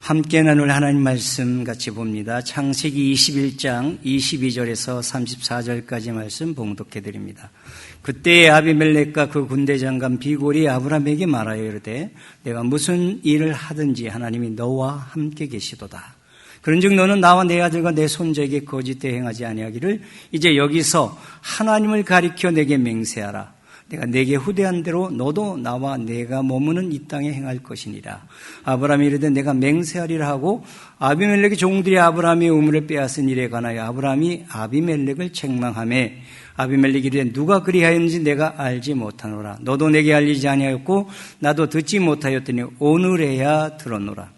함께 나눌 하나님 말씀 같이 봅니다. 창세기 21장 22절에서 34절까지 말씀 봉독해 드립니다. 그때 아비멜렉과 그 군대 장관 비골이 아브라함에게 말하여 이르되 내가 무슨 일을 하든지 하나님이 너와 함께 계시도다. 그런즉 너는 나와 내 아들과 내 손자에게 거짓 대행하지 아니하기를 이제 여기서 하나님을 가리켜 내게 맹세하라. 내가 내게 후대한 대로 너도 나와 내가 머무는 이 땅에 행할 것이니라. 아브라함이 이르되 내가 맹세하리라 하고 아비멜렉의 종들이 아브라함의 우물을 빼앗은 일에 관하여 아브라함이 아비멜렉을 책망하며 아비멜렉이 이르되 누가 그리하였는지 내가 알지 못하노라. 너도 내게 알리지 아니하였고 나도 듣지 못하였더니 오늘에야 들었노라.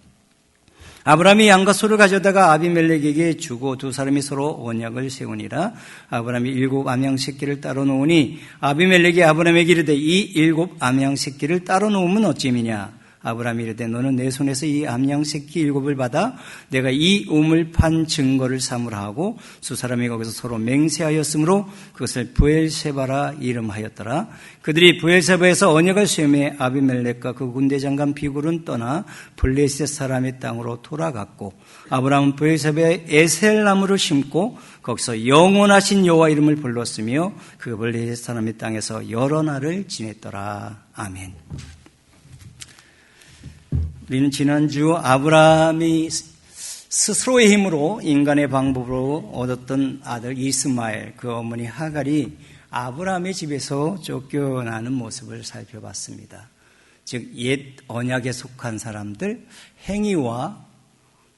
아브라함이 양과 소를 가져다가 아비멜렉에게 주고 두 사람이 서로 언약을 세우니라. 아브라함이 7 암양 새끼를 따로 놓으니 아비멜렉이 아브라함에게 이르되 이 7 암양 새끼를 따로 놓으면 어찌미냐. 아브라함이 이르되 너는 내 손에서 이 암양 새끼 7을 받아 내가 이 우물 판 증거를 삼으라 하고 두 사람이 거기서 서로 맹세하였으므로 그것을 브엘세바라 이름하였더라. 그들이 브엘세바에서 언약을 세우매 아비멜렉과 그 군대 장관 비굴은 떠나 블레셋 사람의 땅으로 돌아갔고 아브라함은 브엘세바에 에셀 나무를 심고 거기서 영원하신 여호와 이름을 불렀으며 그 블레셋 사람의 땅에서 여러 날을 지냈더라. 아멘. 우리는 지난주 아브라함이 스스로의 힘으로 인간의 방법으로 얻었던 아들 이스마엘, 그 어머니 하갈이 아브라함의 집에서 쫓겨나는 모습을 살펴봤습니다. 즉 옛 언약에 속한 사람들, 행위와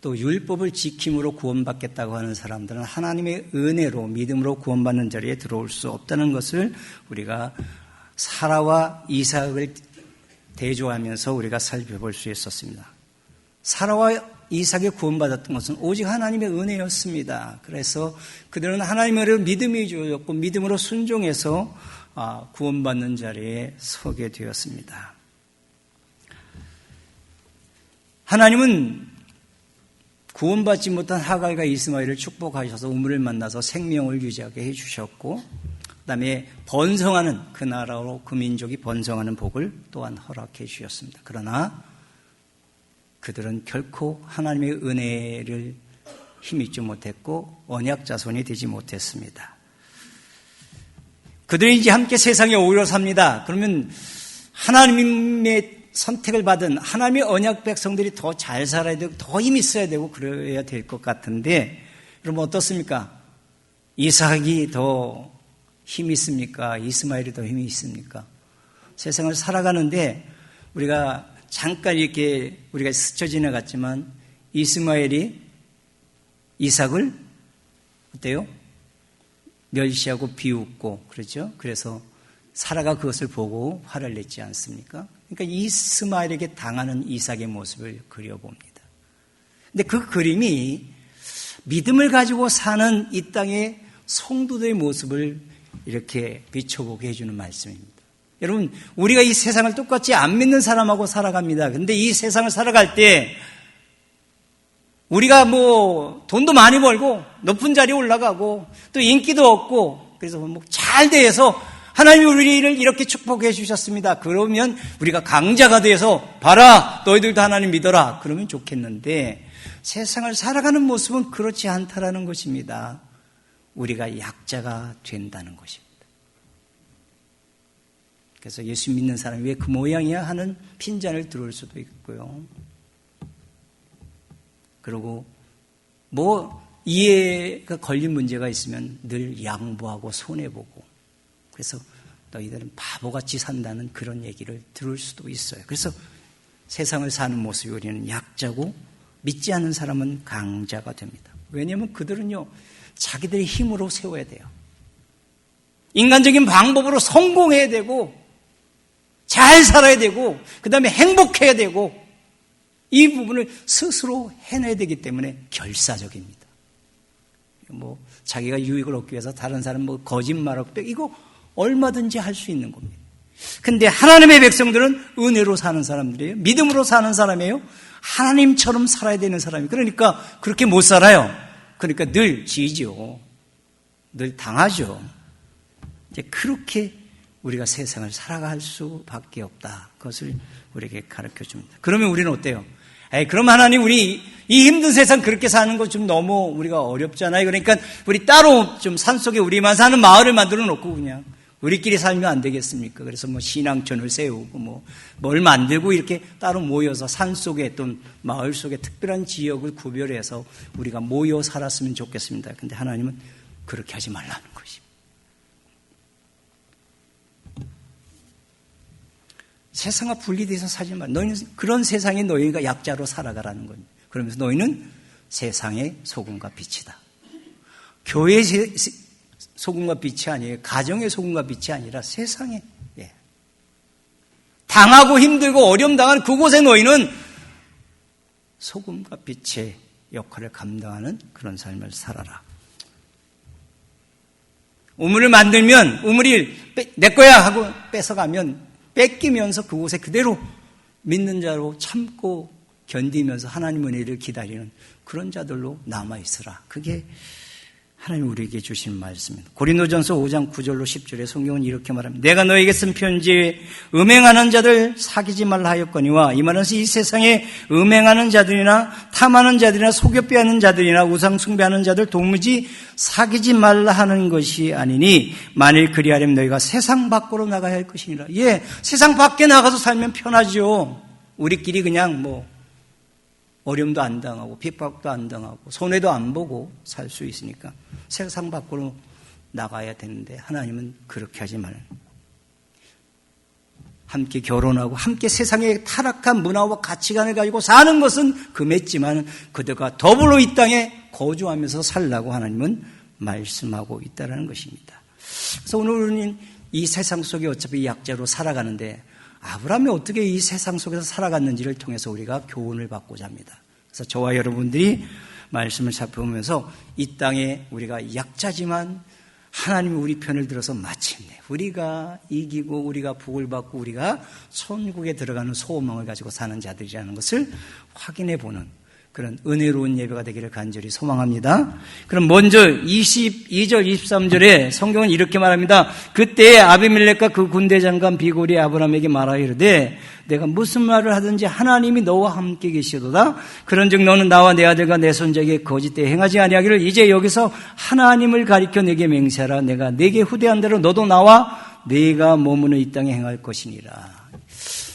또 율법을 지킴으로 구원받겠다고 하는 사람들은 하나님의 은혜로 믿음으로 구원받는 자리에 들어올 수 없다는 것을 우리가 사라와 이삭을 대조하면서 우리가 살펴볼 수 있었습니다. 사라와 이삭이 구원받았던 것은 오직 하나님의 은혜였습니다. 그래서 그들은 하나님의 은혜로 믿음이 주어졌고 믿음으로 순종해서 구원받는 자리에 서게 되었습니다. 하나님은 구원받지 못한 하갈과 이스마엘을 축복하셔서 우물을 만나서 생명을 유지하게 해주셨고 그다음에 번성하는 그 나라로 그 민족이 번성하는 복을 또한 허락해 주셨습니다. 그러나 그들은 결코 하나님의 은혜를 힘입지 못했고 언약 자손이 되지 못했습니다. 그들이 이제 함께 세상에 오히려 삽니다. 그러면 하나님의 선택을 받은 하나님의 언약 백성들이 더 잘 살아야 되고 더 힘이 있어야 되고 그래야 될 것 같은데 여러분 어떻습니까? 이삭이 더 힘이 있습니까? 이스마엘이 더 힘이 있습니까? 세상을 살아가는데 우리가 잠깐 이렇게 우리가 스쳐 지나갔지만 이스마엘이 이삭을 어때요? 멸시하고 비웃고 그렇죠? 그래서 사라가 그것을 보고 화를 냈지 않습니까? 그러니까 이스마엘에게 당하는 이삭의 모습을 그려봅니다. 근데 그 그림이 믿음을 가지고 사는 이 땅의 성도들의 모습을 이렇게 비춰보게 해주는 말씀입니다. 여러분, 우리가 이 세상을 똑같이 안 믿는 사람하고 살아갑니다. 근데 이 세상을 살아갈 때 우리가 돈도 많이 벌고 높은 자리에 올라가고 또 인기도 얻고 그래서 잘 돼서 하나님이 우리를 이렇게 축복해 주셨습니다. 그러면 우리가 강자가 돼서 봐라 너희들도 하나님 믿어라 그러면 좋겠는데 세상을 살아가는 모습은 그렇지 않다라는 것입니다. 우리가 약자가 된다는 것입니다. 그래서 예수 믿는 사람이 왜 그 모양이야 하는 핀잔을 들을 수도 있고요. 그리고 이해가 걸린 문제가 있으면 늘 양보하고 손해보고 그래서 너희들은 바보같이 산다는 그런 얘기를 들을 수도 있어요. 그래서 세상을 사는 모습이 우리는 약자고 믿지 않는 사람은 강자가 됩니다. 왜냐하면 그들은요 자기들의 힘으로 세워야 돼요. 인간적인 방법으로 성공해야 되고 잘 살아야 되고 그 다음에 행복해야 되고 이 부분을 스스로 해내야 되기 때문에 결사적입니다. 자기가 유익을 얻기 위해서 다른 사람 거짓말하고 이거 얼마든지 할 수 있는 겁니다. 근데 하나님의 백성들은 은혜로 사는 사람들이에요. 믿음으로 사는 사람이에요. 하나님처럼 살아야 되는 사람이에요. 그러니까 그렇게 못 살아요. 그러니까 늘 지죠. 늘 당하죠. 이제 그렇게 우리가 세상을 살아갈 수밖에 없다. 그것을 우리에게 가르쳐 줍니다. 그러면 우리는 어때요? 그럼 하나님 우리 이 힘든 세상 그렇게 사는 거 좀 너무 우리가 어렵잖아요. 그러니까 우리 따로 좀 산속에 우리만 사는 마을을 만들어 놓고 그냥 우리끼리 살면 안 되겠습니까? 그래서 뭐 신앙촌을 세우고 뭘 만들고 이렇게 따로 모여서 산속에 어떤 마을 속에 특별한 지역을 구별해서 우리가 모여 살았으면 좋겠습니다. 근데 하나님은 그렇게 하지 말라는 것입니다. 세상과 분리돼서 살지 말. 너희는 그런 세상에 너희가 약자로 살아가라는 겁니다. 그러면서 너희는 세상의 소금과 빛이다. 교회의 소금과 빛이 아니에요. 가정의 소금과 빛이 아니라 세상에. 당하고 힘들고 어려움 당한 그곳에 너희는 소금과 빛의 역할을 감당하는 그런 삶을 살아라. 우물을 만들면 우물이 내 거야 하고 뺏어가면 뺏기면서 그곳에 그대로 믿는 자로 참고 견디면서 하나님 은혜를 기다리는 그런 자들로 남아있으라. 그게 하나님 우리에게 주신 말씀입니다. 고린도전서 5장 9절로 10절에 성경은 이렇게 말합니다. 내가 너에게 쓴 편지에 음행하는 자들 사귀지 말라 하였거니와, 이 말은 이 세상에 음행하는 자들이나 탐하는 자들이나 속여 빼앗는 자들이나 우상 숭배하는 자들 도무지 사귀지 말라 하는 것이 아니니, 만일 그리하려면 너희가 세상 밖으로 나가야 할 것이니라. 세상 밖에 나가서 살면 편하죠. 우리끼리 그냥 어려움도 안 당하고 핍박도 안 당하고 손해도 안 보고 살 수 있으니까 세상 밖으로 나가야 되는데, 하나님은 그렇게 하지 말아요. 함께 결혼하고 함께 세상의 타락한 문화와 가치관을 가지고 사는 것은 금했지만 그들과 더불어 이 땅에 거주하면서 살라고 하나님은 말씀하고 있다는 것입니다. 그래서 오늘 우리는 이 세상 속에 어차피 약자로 살아가는데, 아브라함이 어떻게 이 세상 속에서 살아갔는지를 통해서 우리가 교훈을 받고자 합니다. 그래서 저와 여러분들이 말씀을 살펴보면서 이 땅에 우리가 약자지만 하나님이 우리 편을 들어서 마침내 우리가 이기고 우리가 복을 받고 우리가 천국에 들어가는 소망을 가지고 사는 자들이라는 것을 확인해 보는 그런 은혜로운 예배가 되기를 간절히 소망합니다. 그럼 먼저 22절 23절에 성경은 이렇게 말합니다. 그때 아비멜렉과 그 군대 장관 비골이 아브라함에게 말하여 이르되, 내가 무슨 말을 하든지 하나님이 너와 함께 계시도다. 그런즉 너는 나와 내 아들과 내 손자에게 거짓되이 행하지 아니하기를 이제 여기서 하나님을 가리켜 내게 맹세하라. 내가 내게 후대한 대로 너도 나와 네가 머무는 이 땅에 행할 것이니라.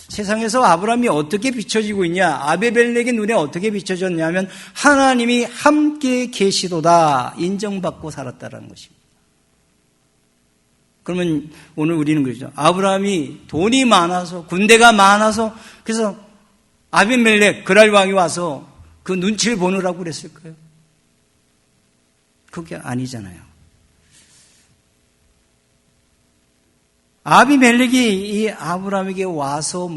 세상에서 아브라함이 어떻게 비춰지고 있냐? 아비멜렉의 눈에 어떻게 비춰졌냐면 하나님이 함께 계시도다 인정받고 살았다는 것입니다. 그러면 오늘 우리는 그러죠. 아브라함이 돈이 많아서 군대가 많아서 그래서 아비멜렉 그랄 왕이 와서 그 눈치를 보느라고 그랬을까요? 그게 아니잖아요. 아비멜렉이 이 아브라함에게 와서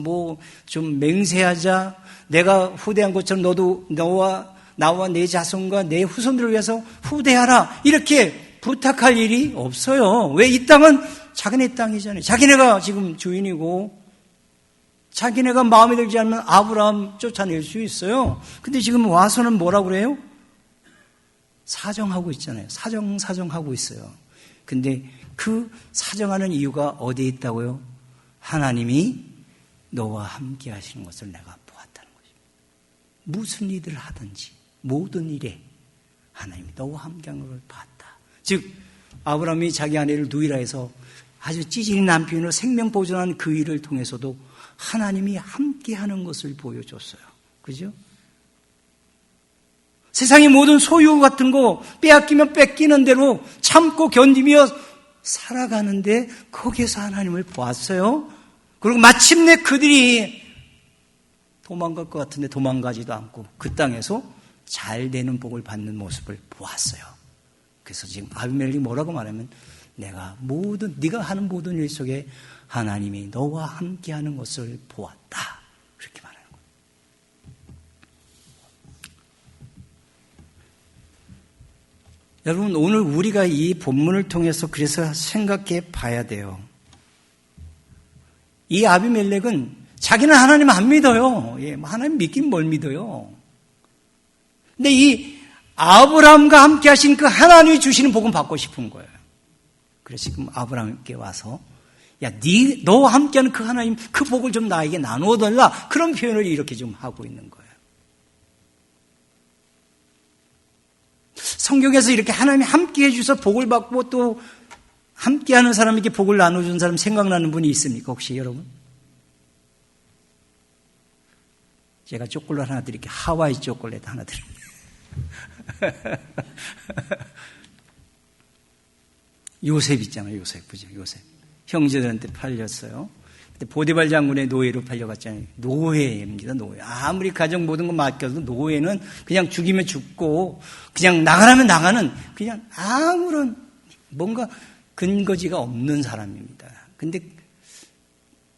좀 맹세하자, 내가 후대한 것처럼 너도 나와 내 자손과 내 후손들을 위해서 후대하라 이렇게 부탁할 일이 없어요. 왜? 이 땅은 자기네 땅이잖아요. 자기네가 지금 주인이고 자기네가 마음에 들지 않으면 아브라함 쫓아낼 수 있어요. 근데 지금 와서는 뭐라고 그래요? 사정하고 있잖아요. 사정하고 있어요. 근데 그 사정하는 이유가 어디에 있다고요? 하나님이 너와 함께 하시는 것을 내가 보았다는 것입니다. 무슨 일을 하든지 모든 일에 하나님이 너와 함께 하는 것을 봤다. 즉 아브라함이 자기 아내를 누이라 해서 아주 찌질이 남편으로 생명 보존한 그 일을 통해서도 하나님이 함께 하는 것을 보여줬어요. 그죠? 세상의 모든 소유 같은 거 빼앗기면 뺏기는 대로 참고 견디며 살아가는데 거기에서 하나님을 보았어요. 그리고 마침내 그들이 도망갈 것 같은데 도망가지도 않고 그 땅에서 잘 되는 복을 받는 모습을 보았어요. 그래서 지금 아비멜렉이 뭐라고 말하면 네가 하는 모든 일 속에 하나님이 너와 함께하는 것을 보았다. 그렇게 말하는 거예요. 여러분, 오늘 우리가 이 본문을 통해서 그래서 생각해 봐야 돼요. 이 아비멜렉은 자기는 하나님 안 믿어요. 하나님 믿긴 뭘 믿어요. 근데 이 아브라함과 함께 하신 그 하나님이 주시는 복은 받고 싶은 거예요. 그래서 지금 아브라함께 와서 너와 함께하는 그 하나님 그 복을 좀 나에게 나누어 달라. 그런 표현을 이렇게 좀 하고 있는 거예요. 성경에서 이렇게 하나님이 함께 해주셔서 복을 받고 또 함께하는 사람에게 복을 나눠준 사람 생각나는 분이 있습니까? 혹시 여러분? 제가 초콜릿 하나 드릴게요. 하와이 초콜릿 하나 드립니다. 요셉 있잖아요. 요셉. 그죠? 요셉. 형제들한테 팔렸어요. 그때 보디발 장군의 노예로 팔려갔잖아요. 노예입니다. 노예. 아무리 가정 모든 거 맡겨도 노예는 그냥 죽이면 죽고 그냥 나가라면 나가는 그냥 아무런 뭔가 근거지가 없는 사람입니다. 근데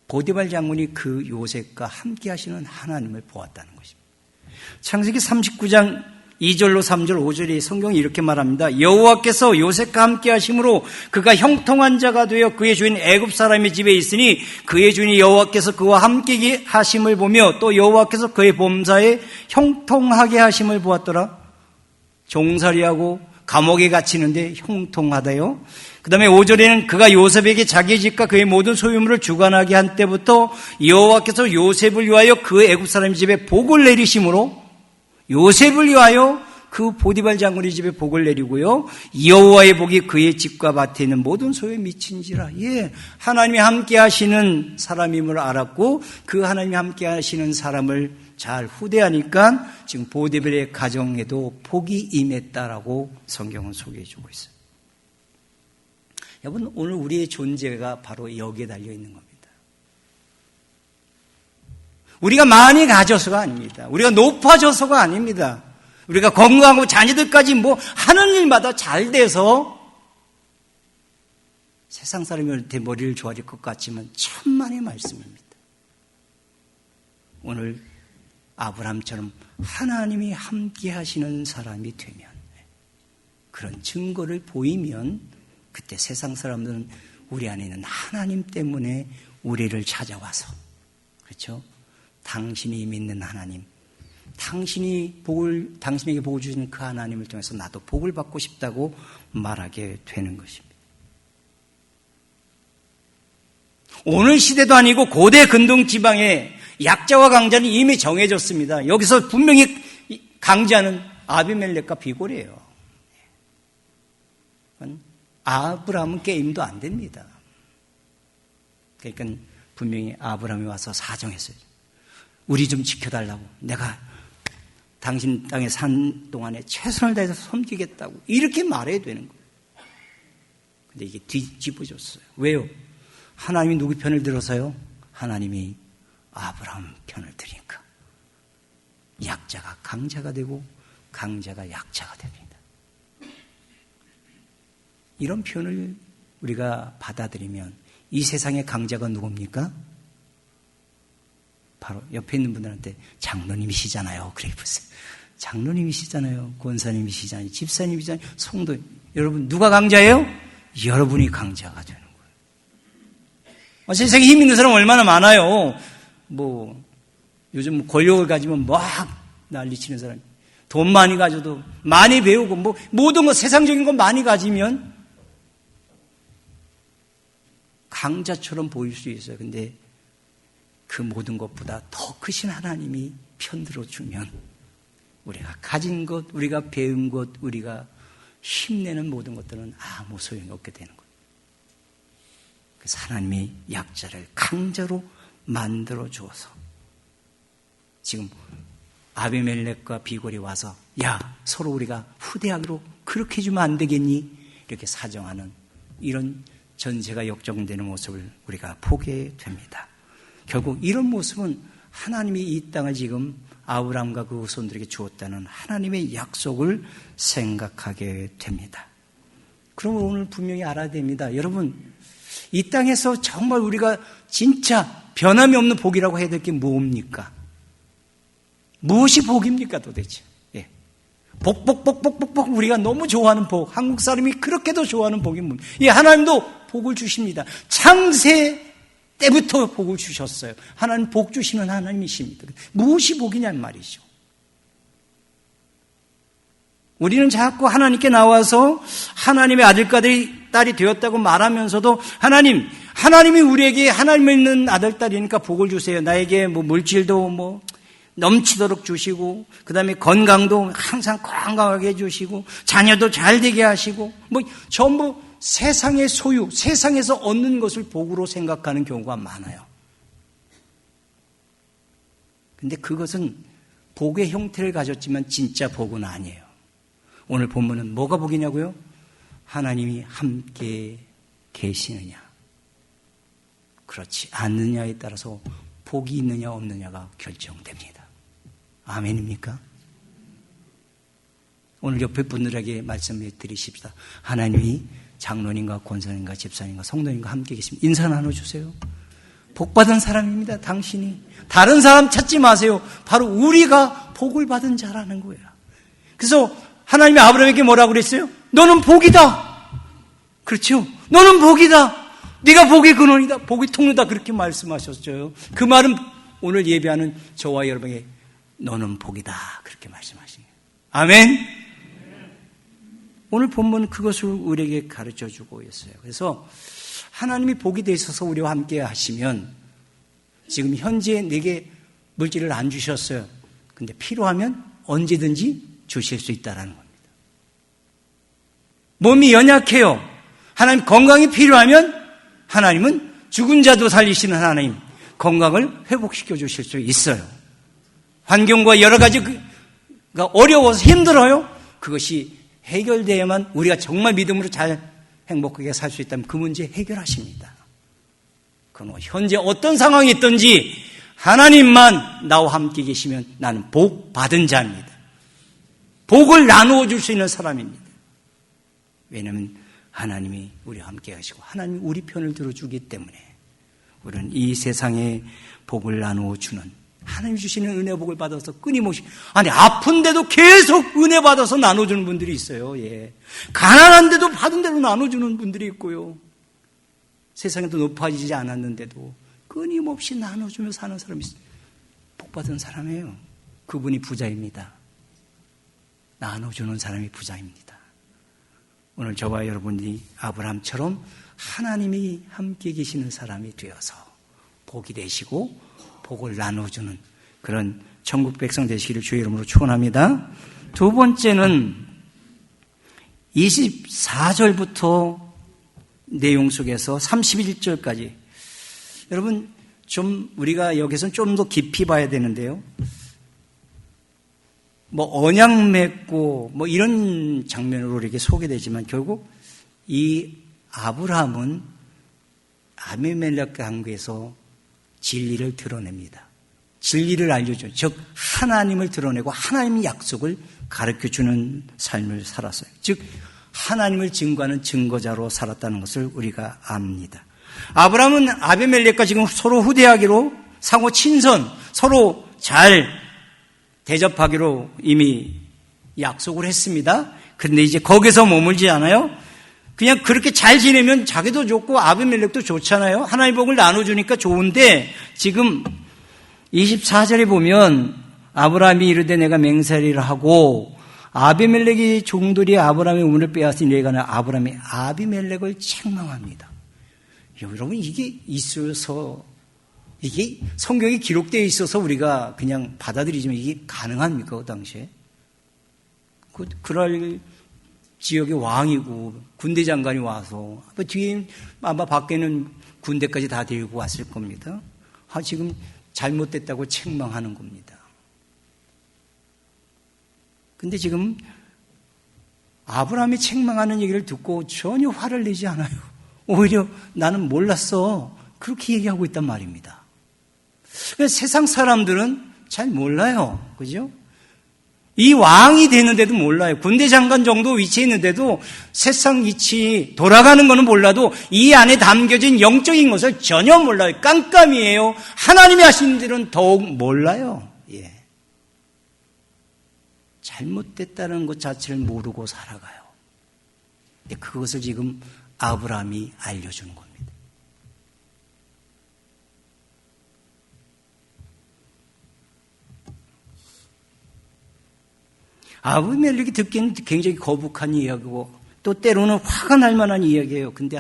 보디발 장군이 그 요셉과 함께 하시는 하나님을 보았다는 것입니다. 창세기 39장 2절로 3절 5절에 성경이 이렇게 말합니다. 여호와께서 요셉과 함께 하심으로 그가 형통한 자가 되어 그의 주인 애굽 사람의 집에 있으니 그의 주인이 여호와께서 그와 함께 하심을 보며 또 여호와께서 그의 범사에 형통하게 하심을 보았더라. 종살이하고 감옥에 갇히는데 형통하다요. 그 다음에 5절에는 그가 요셉에게 자기 집과 그의 모든 소유물을 주관하게 한 때부터 여호와께서 요셉을 위하여 그 애굽 사람의 집에 복을 내리심으로 요셉을 위하여 그 보디발 장군의 집에 복을 내리고요. 여호와의 복이 그의 집과 밭에 있는 모든 소유에 미친지라. 하나님이 함께 하시는 사람임을 알았고 그 하나님이 함께 하시는 사람을 잘 후대하니까 지금 보디발의 가정에도 복이 임했다라고 성경은 소개해주고 있어요. 여러분, 오늘 우리의 존재가 바로 여기에 달려있는 겁니다. 우리가 많이 가져서가 아닙니다. 우리가 높아져서가 아닙니다. 우리가 건강하고 자녀들까지 하는 일마다 잘 돼서 세상 사람한테 머리를 조아릴 것 같지만 천만의 말씀입니다. 오늘 아브라함처럼 하나님이 함께 하시는 사람이 되면 그런 증거를 보이면 그때 세상 사람들은 우리 안에 있는 하나님 때문에 우리를 찾아와서 그렇죠? 당신이 믿는 하나님, 당신에게 복을 주시는 그 하나님을 통해서 나도 복을 받고 싶다고 말하게 되는 것입니다. 오늘 시대도 아니고 고대 근동 지방에 약자와 강자는 이미 정해졌습니다. 여기서 분명히 강자는 아비멜렉과 비골이에요. 아브라함은 게임도 안 됩니다. 그러니까 분명히 아브라함이 와서 사정했어요. 우리 좀 지켜달라고. 내가 당신 땅에 산 동안에 최선을 다해서 섬기겠다고. 이렇게 말해야 되는 거예요. 근데 이게 뒤집어졌어요. 왜요? 하나님이 누구 편을 들어서요? 하나님이 아브라함 편을 들으니까. 약자가 강자가 되고 강자가 약자가 됩니다. 이런 표현을 우리가 받아들이면 이 세상의 강자가 누굽니까? 바로 옆에 있는 분들한테 장로님이시잖아요. 그래 보세요. 장로님이시잖아요. 권사님이시잖아요. 집사님이시잖아요. 성도. 여러분 누가 강자예요? 여러분이 강자가 되는 거예요. 세상에 힘 있는 사람 얼마나 많아요. 요즘 권력을 가지면 막 난리치는 사람. 돈 많이 가져도 많이 배우고 모든 거 세상적인 거 많이 가지면 강자처럼 보일 수 있어요. 근데 그 모든 것보다 더 크신 하나님이 편들어 주면 우리가 가진 것, 우리가 배운 것, 우리가 힘내는 모든 것들은 아무 소용이 없게 되는 거예요. 그래서 하나님이 약자를 강자로 만들어 주어서 지금 아비멜렉과 비골이 와서 서로 우리가 후대하기로 그렇게 해주면 안 되겠니? 이렇게 사정하는 이런 전세가 역정되는 모습을 우리가 보게 됩니다. 결국 이런 모습은 하나님이 이 땅을 지금 아브라함과 그 후손들에게 주었다는 하나님의 약속을 생각하게 됩니다. 그러면 오늘 분명히 알아야 됩니다. 여러분, 이 땅에서 정말 우리가 진짜 변함이 없는 복이라고 해야 될 게 뭡니까? 무엇이 복입니까 도대체? 복 우리가 너무 좋아하는 복, 한국 사람이 그렇게도 좋아하는 복이 뭡니까? 하나님도 복을 주십니다. 창세 때부터 복을 주셨어요. 하나님 복 주시는 하나님이십니다. 무엇이 복이냐는 말이죠. 우리는 자꾸 하나님께 나와서 하나님의 아들과 딸이 되었다고 말하면서도 하나님이 우리에게 하나님 있는 아들, 딸이니까 복을 주세요. 나에게 물질도 넘치도록 주시고, 그 다음에 건강도 항상 건강하게 해주시고, 자녀도 잘 되게 하시고, 전부 세상의 소유, 세상에서 얻는 것을 복으로 생각하는 경우가 많아요. 근데 그것은 복의 형태를 가졌지만 진짜 복은 아니에요. 오늘 본문은 뭐가 복이냐고요? 하나님이 함께 계시느냐, 그렇지 않느냐에 따라서 복이 있느냐 없느냐가 결정됩니다. 아멘입니까? 오늘 옆에 분들에게 말씀해 드리십시다. 하나님이 장로님과 권사님과 집사님과 성도님과 함께 계십니다. 인사 나눠주세요. 복받은 사람입니다. 당신이. 다른 사람 찾지 마세요. 바로 우리가 복을 받은 자라는 거예요. 그래서 하나님이 아브라함에게 뭐라고 그랬어요? 너는 복이다. 그렇죠? 너는 복이다. 네가 복의 근원이다. 복의 통로다. 그렇게 말씀하셨죠. 그 말은 오늘 예배하는 저와 여러분에게 너는 복이다. 그렇게 말씀하신 거예요. 아멘. 오늘 본문은 그것을 우리에게 가르쳐주고 있어요. 그래서 하나님이 복이 되셔서 우리와 함께 하시면 지금 현재 내게 물질을 안 주셨어요. 근데 필요하면 언제든지 주실 수 있다는 겁니다. 몸이 연약해요. 하나님 건강이 필요하면 하나님은 죽은 자도 살리시는 하나님, 건강을 회복시켜 주실 수 있어요. 환경과 여러 가지가 어려워서 힘들어요. 그것이 해결되어야만 우리가 정말 믿음으로 잘 행복하게 살 수 있다면 그 문제 해결하십니다. 그건 현재 어떤 상황이 있든지 하나님만 나와 함께 계시면 나는 복 받은 자입니다. 복을 나누어 줄 수 있는 사람입니다. 왜냐하면 하나님이 우리와 함께 하시고 하나님이 우리 편을 들어주기 때문에 우리는 이 세상에 복을 나누어 주는, 하나님 주시는 은혜 복을 받아서 끊임없이, 아픈데도 계속 은혜 받아서 나눠주는 분들이 있어요. 예. 가난한데도 받은 대로 나눠주는 분들이 있고요. 세상에도 높아지지 않았는데도 끊임없이 나눠주며 사는 사람이 있어요. 복 받은 사람이에요. 그분이 부자입니다. 나눠주는 사람이 부자입니다. 오늘 저와 여러분이 아브라함처럼 하나님이 함께 계시는 사람이 되어서 복이 되시고 복을 나눠주는 그런 천국 백성 되시기를 주의 이름으로 축원합니다. 두 번째는 24절부터 내용 속에서 31절까지, 여러분 좀 우리가 여기서는 좀 더 깊이 봐야 되는데요. 언약 맺고 이런 장면으로 이렇게 소개되지만 결국 이 아브라함은 아비멜렉 관계에서 진리를 드러냅니다. 진리를 알려줘. 즉 하나님을 드러내고 하나님의 약속을 가르쳐주는 삶을 살았어요. 즉 하나님을 증거하는 증거자로 살았다는 것을 우리가 압니다. 아브라함은 아비멜렉과 지금 서로 후대하기로, 상호 친선, 서로 잘 대접하기로 이미 약속을 했습니다. 그런데 이제 거기서 머물지 않아요. 그냥 그렇게 잘 지내면 자기도 좋고 아비멜렉도 좋잖아요. 하나님의 복을 나눠주니까 좋은데, 지금 24절에 보면 아브라함이 이르되 내가 맹세를 하고 아비멜렉이 종들이 아브라함의 우물을 빼앗으니 내가 아브라함이 아비멜렉을 책망합니다. 여러분 이게 있어서, 이게 성경에 기록되어 있어서 우리가 그냥 받아들이지만 이게 가능합니까? 그 당시에? 그럴 지역의 왕이고 군대 장관이 와서 뒤에 아마 밖에는 군대까지 다 데리고 왔을 겁니다. 지금 잘못됐다고 책망하는 겁니다. 근데 지금 아브라함이 책망하는 얘기를 듣고 전혀 화를 내지 않아요. 오히려 나는 몰랐어. 그렇게 얘기하고 있단 말입니다. 세상 사람들은 잘 몰라요. 그죠? 이 왕이 되는데도 몰라요. 군대 장관 정도 위치에 있는데도 세상 이치 돌아가는 거는 몰라도 이 안에 담겨진 영적인 것을 전혀 몰라요. 깜깜이에요. 하나님이 하시는 일은 더욱 몰라요. 예. 잘못됐다는 것 자체를 모르고 살아가요. 근데 그것을 지금 아브라함이 알려주는 겁니다. 아비멜렉이 듣기에는 굉장히 거북한 이야기고 또 때로는 화가 날 만한 이야기예요. 근데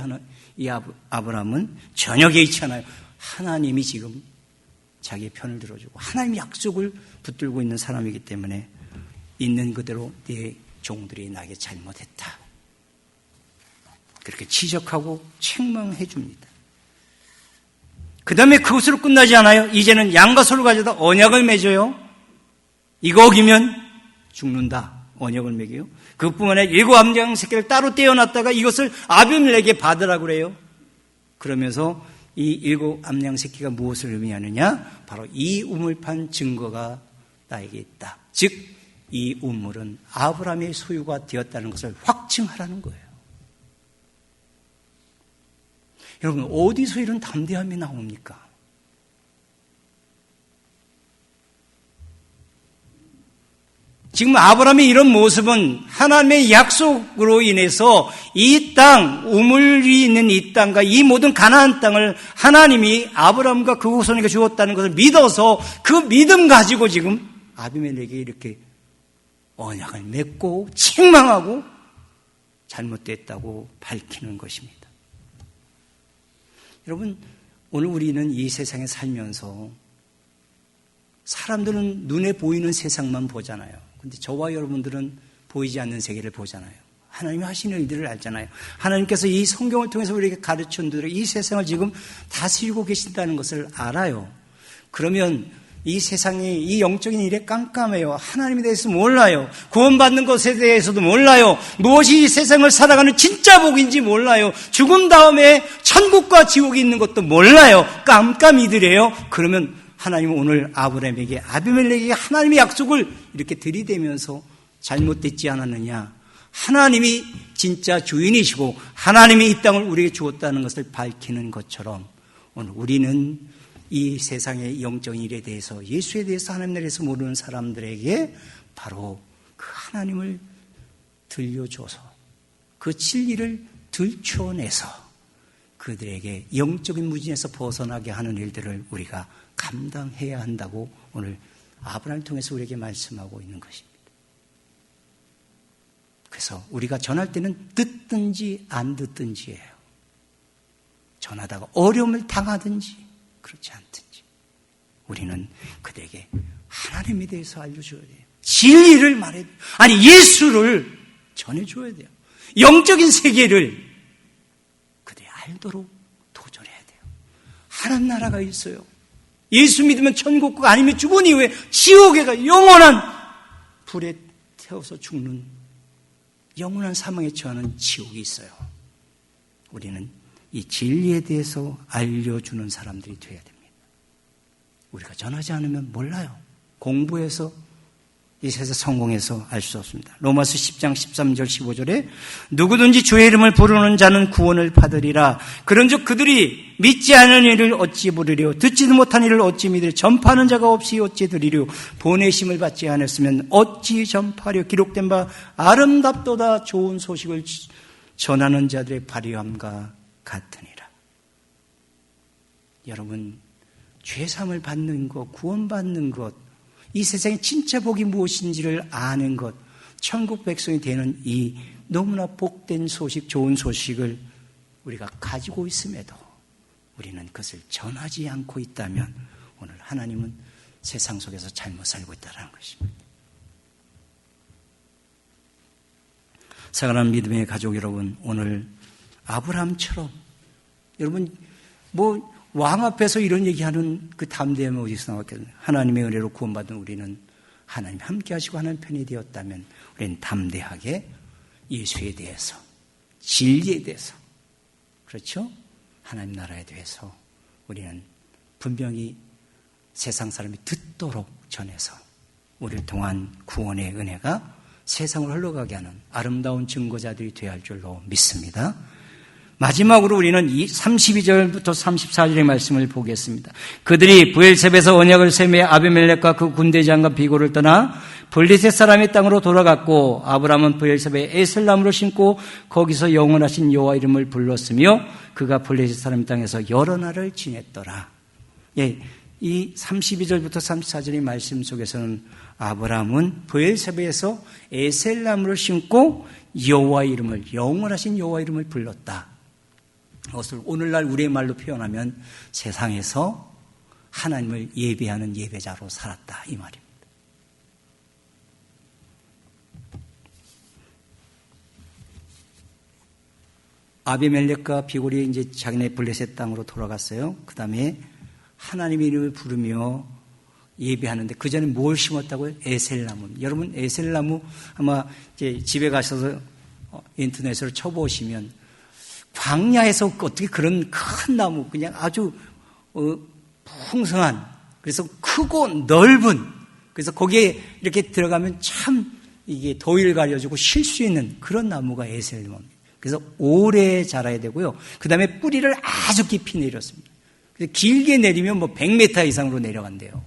이 아브라함은 전혀 개의치 않아요. 하나님이 지금 자기의 편을 들어주고 하나님의 약속을 붙들고 있는 사람이기 때문에 있는 그대로 네 종들이 나에게 잘못했다. 그렇게 지적하고 책망해 줍니다. 그 다음에 그것으로 끝나지 않아요. 이제는 양과 소를 가져다 언약을 맺어요. 이거 어기면 죽는다. 언약을 맺어요. 그뿐만 아니라 7 암양 새끼를 따로 떼어놨다가 이것을 아비멜렉에게 받으라고 그래요. 그러면서 이 7 암양 새끼가 무엇을 의미하느냐? 바로 이 우물 판 증거가 나에게 있다. 즉 이 우물은 아브라함의 소유가 되었다는 것을 확증하라는 거예요. 여러분, 어디서 이런 담대함이 나옵니까? 지금 아브라함의 이런 모습은 하나님의 약속으로 인해서 이 땅, 우물이 있는 이 땅과 이 모든 가나안 땅을 하나님이 아브라함과 그 후손에게 주었다는 것을 믿어서 그 믿음 가지고 지금 아비멜렉에게 이렇게 언약을 맺고 책망하고 잘못됐다고 밝히는 것입니다. 여러분, 오늘 우리는 이 세상에 살면서 사람들은 눈에 보이는 세상만 보잖아요. 근데 저와 여러분들은 보이지 않는 세계를 보잖아요. 하나님이 하시는 일들을 알잖아요. 하나님께서 이 성경을 통해서 우리에게 가르쳐 준 이 세상을 지금 다스리고 계신다는 것을 알아요. 그러면 이 세상이 이 영적인 일에 깜깜해요. 하나님에 대해서 몰라요. 구원받는 것에 대해서도 몰라요. 무엇이 이 세상을 살아가는 진짜 복인지 몰라요. 죽음 다음에 천국과 지옥이 있는 것도 몰라요. 깜깜이들이에요. 그러면 하나님은 오늘 아브라함에게, 아비멜렉에게 하나님의 약속을 이렇게 들이대면서 잘못됐지 않았느냐. 하나님이 진짜 주인이시고 하나님이 이 땅을 우리에게 주었다는 것을 밝히는 것처럼 오늘 우리는 이 세상의 영적인 일에 대해서, 예수에 대해서, 하나님에 대해서 모르는 사람들에게 바로 그 하나님을 들려줘서 그 진리를 들춰내서 그들에게 영적인 무진에서 벗어나게 하는 일들을 우리가 감당해야 한다고 오늘 아브라함을 통해서 우리에게 말씀하고 있는 것입니다. 그래서 우리가 전할 때는 듣든지 안 듣든지예요. 전하다가 어려움을 당하든지 그렇지 않든지 우리는 그들에게 하나님에 대해서 알려줘야 돼요. 진리를 말해야 돼요. 아니, 예수를 전해줘야 돼요. 영적인 세계를 그들이 알도록 도전해야 돼요. 하나님 나라가 있어요. 예수 믿으면 천국과 아니면 죽은 이후에 지옥에 가 영원한 불에 태워서 죽는 영원한 사망에 처하는 지옥이 있어요. 우리는 이 진리에 대해서 알려주는 사람들이 되어야 됩니다. 우리가 전하지 않으면 몰라요. 공부해서 이 세상 성공해서 알 수 없습니다. 로마서 10장 13절 15절에 누구든지 주의 이름을 부르는 자는 구원을 받으리라. 그런즉 그들이 믿지 않은 일을 어찌 부르리요, 듣지도 못한 일을 어찌 믿으리요, 전파하는 자가 없이 어찌 들으리요, 보내심을 받지 않았으면 어찌 전파하리요. 기록된 바 아름답도다 좋은 소식을 전하는 자들의 발휘함과 같으니라. 여러분, 죄사함을 받는 것, 구원받는 것, 이 세상의 진짜 복이 무엇인지를 아는 것, 천국 백성이 되는 이 너무나 복된 소식, 좋은 소식을 우리가 가지고 있음에도 우리는 그것을 전하지 않고 있다면 오늘 하나님은 세상 속에서 잘못 살고 있다는 것입니다. 사랑하는 믿음의 가족 여러분, 오늘 아브라함처럼 여러분 왕 앞에서 이런 얘기하는 그 담대함이 어디서 나왔겠나요? 하나님의 은혜로 구원받은 우리는 하나님 함께 하시고 하나님 편이 되었다면 우리는 담대하게 예수에 대해서, 진리에 대해서, 그렇죠? 하나님 나라에 대해서 우리는 분명히 세상 사람이 듣도록 전해서 우리를 통한 구원의 은혜가 세상을 흘러가게 하는 아름다운 증거자들이 되어야 할 줄로 믿습니다. 마지막으로 우리는 32절부터 34절의 말씀을 보겠습니다. 그들이 브엘셉에서 언약을 세매 아비멜렉과 그 군대장과 비고를 떠나 블레셋 사람의 땅으로 돌아갔고 아브라함은 브엘셉에 에셀나무를 심고 거기서 영원하신 여호와 이름을 불렀으며 그가 블레셋 사람의 땅에서 여러 날을 지냈더라. 예, 이 32절부터 34절의 말씀 속에서는 아브라함은 브엘셉에서 에셀나무를 심고 여호와 이름을, 영원하신 여호와 이름을 불렀다. 그것을 오늘날 우리의 말로 표현하면 세상에서 하나님을 예배하는 예배자로 살았다 이 말입니다. 아비멜렉과 비골이 이제 자기네 블레셋 땅으로 돌아갔어요. 그 다음에 하나님의 이름을 부르며 예배하는데 그 전에 뭘 심었다고요? 에셀나무. 여러분 에셀나무 아마 이제 집에 가셔서 인터넷으로 쳐보시면 광야에서 어떻게 그런 큰 나무 그냥 아주 풍성한 그래서 크고 넓은 그래서 거기에 이렇게 들어가면 참 이게 더위를 가려주고 쉴 수 있는 그런 나무가 에셀나무입니다. 그래서 오래 자라야 되고요. 그 다음에 뿌리를 아주 깊이 내렸습니다. 그래서 길게 내리면 뭐 100m 이상으로 내려간대요.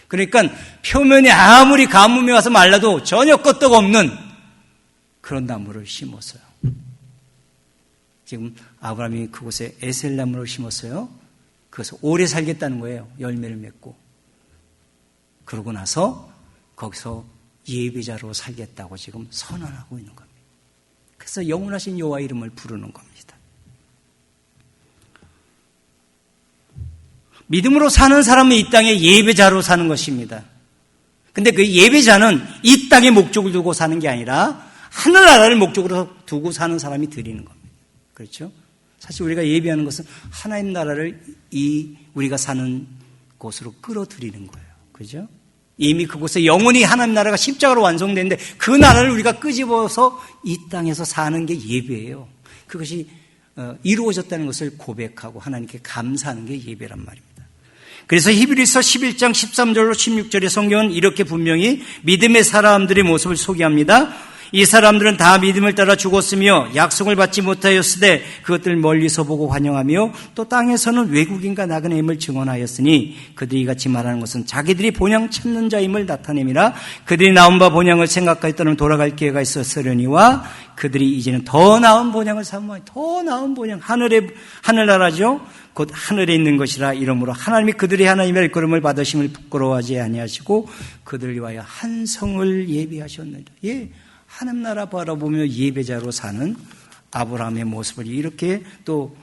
그러니까 표면에 아무리 가뭄이 와서 말라도 전혀 끄떡 없는 그런 나무를 심었어요. 지금 아브라함이 그곳에 에셀나무를 심었어요. 그래서 오래 살겠다는 거예요. 열매를 맺고. 그러고 나서 거기서 예배자로 살겠다고 지금 선언하고 있는 겁니다. 그래서 영원하신 여호와 이름을 부르는 겁니다. 믿음으로 사는 사람은 이 땅에 예배자로 사는 것입니다. 근데 그 예배자는 이 땅에 목적을 두고 사는 게 아니라 하늘나라를 목적으로 두고 사는 사람이 드리는 겁니다. 그렇죠? 사실 우리가 예배하는 것은 하나님 나라를 우리가 사는 곳으로 끌어들이는 거예요. 그죠? 이미 그곳에 영원히 하나님 나라가 십자가로 완성되는데 그 나라를 우리가 끄집어서 이 땅에서 사는 게 예배예요. 그것이 이루어졌다는 것을 고백하고 하나님께 감사하는 게 예배란 말입니다. 그래서 히브리서 11장 13절로 16절의 성경은 이렇게 분명히 믿음의 사람들의 모습을 소개합니다. 이 사람들은 다 믿음을 따라 죽었으며 약속을 받지 못하였으되 그것들을 멀리서 보고 환영하며 또 땅에서는 외국인과 나그네임을 증언하였으니 그들이 같이 말하는 것은 자기들이 본향 찾는 자임을 나타냄이라. 그들이 나온 바 본향을 생각하였더니 돌아갈 기회가 있었으려니와 그들이 이제는 더 나은 본향을 사모하니 더 나은 본향 하늘나라죠. 곧 하늘에 있는 것이라. 이러므로 하나님이 그들이 하나님의 일컬음을 받으심을 부끄러워하지 아니하시고 그들을 위하여 한 성을 예비하셨느니라. 예. 하나님 나라 바라보며 예배자로 사는 아브라함의 모습을 이렇게 또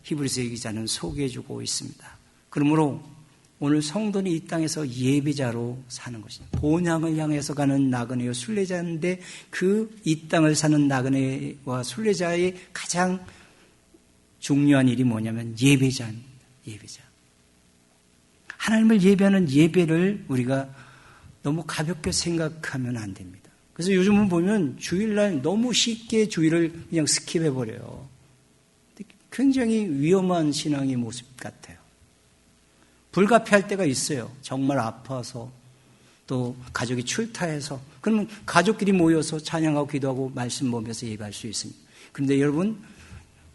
히브리서 기자는 소개해주고 있습니다. 그러므로 오늘 성도는 이 땅에서 예배자로 사는 것입니다. 본향을 향해서 가는 나그네요 순례자인데 그 이 땅을 사는 나그네와 순례자의 가장 중요한 일이 뭐냐면 예배자입니다. 예배자. 하나님을 예배하는 예배를 우리가 너무 가볍게 생각하면 안 됩니다. 그래서 요즘은 보면 주일날 너무 쉽게 주일을 그냥 스킵해버려요. 굉장히 위험한 신앙의 모습 같아요. 불가피할 때가 있어요. 정말 아파서 또 가족이 출타해서 그러면 가족끼리 모여서 찬양하고 기도하고 말씀 보면서 예배할 수 있습니다. 그런데 여러분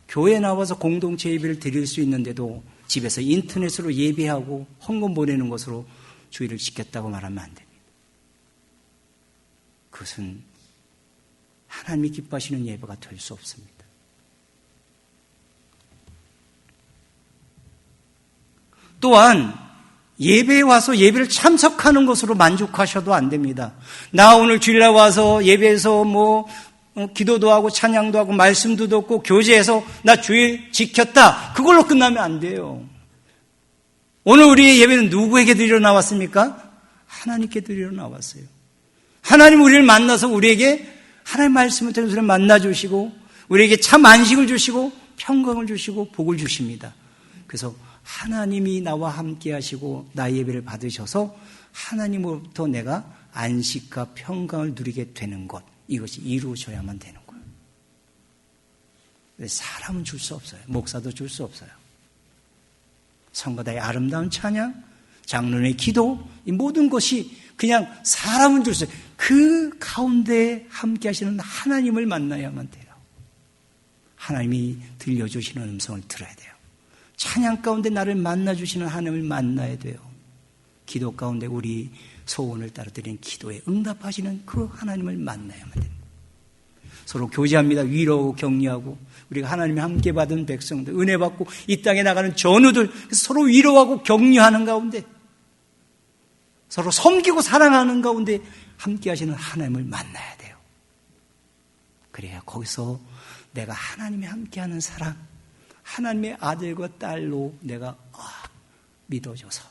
교회 나와서 공동체 예배를 드릴 수 있는데도 집에서 인터넷으로 예배하고 헌금 보내는 것으로 주일을 지켰다고 말하면 안 됩니다. 그것은 하나님이 기뻐하시는 예배가 될 수 없습니다. 또한 예배에 와서 예배를 참석하는 것으로 만족하셔도 안 됩니다. 나 오늘 주일날 와서 예배에서 기도도 하고 찬양도 하고 말씀도 듣고 교제해서 나 주일 지켰다. 그걸로 끝나면 안 돼요. 오늘 우리의 예배는 누구에게 드리러 나왔습니까? 하나님께 드리러 나왔어요. 하나님 우리를 만나서 우리에게 하나님의 말씀을 통해서 우리를 만나주시고 우리에게 참 안식을 주시고 평강을 주시고 복을 주십니다. 그래서 하나님이 나와 함께 하시고 나의 예배를 받으셔서 하나님으로부터 내가 안식과 평강을 누리게 되는 것, 이것이 이루어져야만 되는 거예요. 사람은 줄 수 없어요. 목사도 줄 수 없어요. 성가다의 아름다운 찬양, 장로의 기도, 이 모든 것이 그냥 사람은 줄 수 없어요. 그 가운데 함께 하시는 하나님을 만나야만 돼요. 하나님이 들려주시는 음성을 들어야 돼요. 찬양 가운데 나를 만나주시는 하나님을 만나야 돼요. 기도 가운데 우리 소원을 따라드리는 기도에 응답하시는 그 하나님을 만나야만 됩니다. 서로 교제합니다. 위로하고 격려하고 우리가 하나님이 함께 받은 백성들, 은혜 받고 이 땅에 나가는 전우들 서로 위로하고 격려하는 가운데 서로 섬기고 사랑하는 가운데 함께 하시는 하나님을 만나야 돼요. 그래야 거기서 내가 하나님이 함께하는 사람, 하나님의 아들과 딸로 내가 믿어져서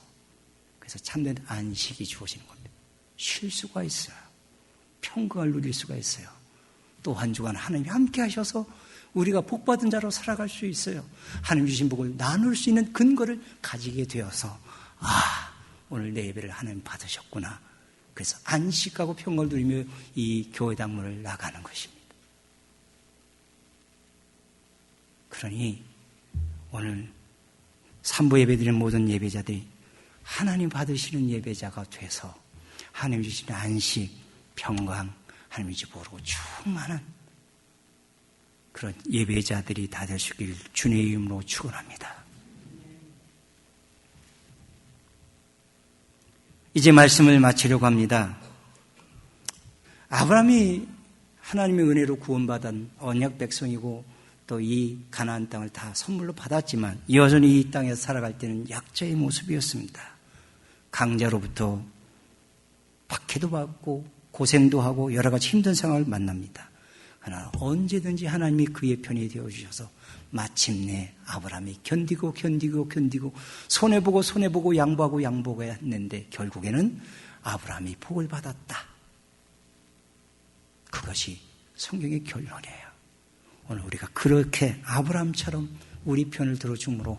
그래서 참된 안식이 주어지는 겁니다. 쉴 수가 있어요. 평강을 누릴 수가 있어요. 또 한 주간 하나님이 함께 하셔서 우리가 복받은 자로 살아갈 수 있어요. 하나님 주신 복을 나눌 수 있는 근거를 가지게 되어서 오늘 내 예배를 하나님 받으셨구나. 그래서 안식하고 평강을 누리며 이 교회 당문을 나가는 것입니다. 그러니 오늘 3부 예배 드리는 모든 예배자들이 하나님 받으시는 예배자가 돼서 하나님 주시는 안식, 평강, 하나님의 집으로 충만한 그런 예배자들이 다 될 수 있기를 주님의 이름으로 축원합니다. 이제 말씀을 마치려고 합니다. 아브라함이 하나님의 은혜로 구원받은 언약 백성이고 또 이 가나안 땅을 다 선물로 받았지만 여전히 이 땅에서 살아갈 때는 약자의 모습이었습니다. 강자로부터 박해도 받고 고생도 하고 여러 가지 힘든 상황을 만납니다. 그러나 언제든지 하나님이 그의 편이 되어주셔서 마침내 아브라함이 견디고 손해보고 양보하고 했는데 결국에는 아브라함이 복을 받았다. 그것이 성경의 결론이에요. 오늘 우리가 그렇게 아브라함처럼 우리 편을 들어줌으로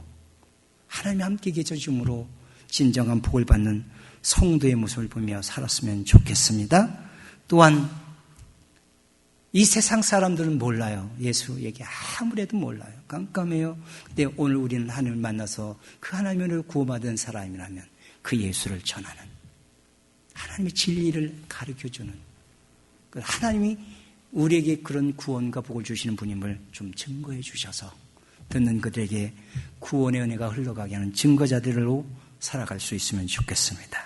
하나님이 함께 계셔줌으로 진정한 복을 받는 성도의 모습을 보며 살았으면 좋겠습니다. 또한 이 세상 사람들은 몰라요. 예수 얘기 아무래도 몰라요. 깜깜해요. 근데 오늘 우리는 하나님을 만나서 그 하나님을 구원받은 사람이라면 그 예수를 전하는 하나님의 진리를 가르쳐주는 하나님이 우리에게 그런 구원과 복을 주시는 분임을 좀 증거해 주셔서 듣는 그들에게 구원의 은혜가 흘러가게 하는 증거자들로 살아갈 수 있으면 좋겠습니다.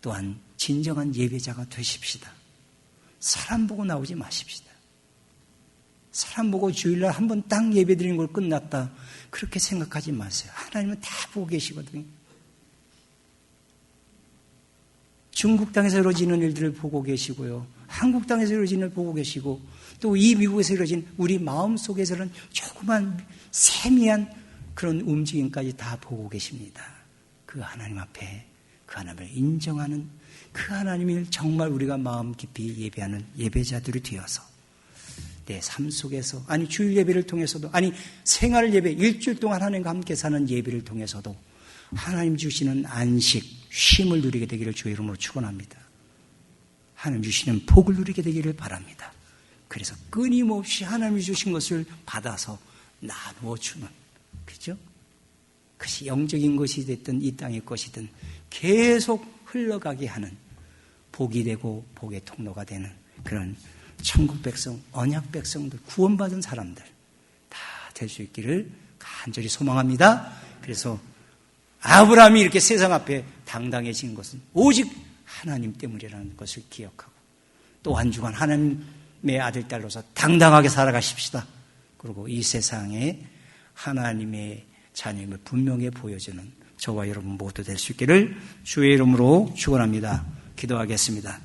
또한 진정한 예배자가 되십시다. 사람 보고 나오지 마십시다. 사람 보고 주일날 한번 딱 예배 드리는 걸 끝났다. 그렇게 생각하지 마세요. 하나님은 다 보고 계시거든요. 중국 땅에서 이루어지는 일들을 보고 계시고요. 한국 땅에서 이루어지는 일을 보고 계시고 또 이 미국에서 이루어진 우리 마음속에서는 조그만 세미한 그런 움직임까지 다 보고 계십니다. 그 하나님 앞에 그 하나님을 인정하는 그 하나님을 정말 우리가 마음 깊이 예배하는 예배자들이 되어서 내 삶 속에서 아니 주일 예배를 통해서도 아니 생활 예배 일주일 동안 하나님과 함께 사는 예배를 통해서도 하나님 주시는 안식, 쉼을 누리게 되기를 주의 이름으로 축원합니다. 하나님 주시는 복을 누리게 되기를 바랍니다. 그래서 끊임없이 하나님이 주신 것을 받아서 나누어 주는 그죠? 그것이 영적인 것이 됐든 이 땅의 것이든 계속 흘러가게 하는 복이 되고 복의 통로가 되는 그런 천국 백성, 언약 백성들, 구원받은 사람들 다 될 수 있기를 간절히 소망합니다. 그래서 아브라함이 이렇게 세상 앞에 당당해진 것은 오직 하나님 때문이라는 것을 기억하고 또 한 주간 하나님의 아들, 딸로서 당당하게 살아가십시다. 그리고 이 세상에 하나님의 자녀임을 분명히 보여주는 저와 여러분 모두 될 수 있기를 주의 이름으로 축원합니다. 기도하겠습니다.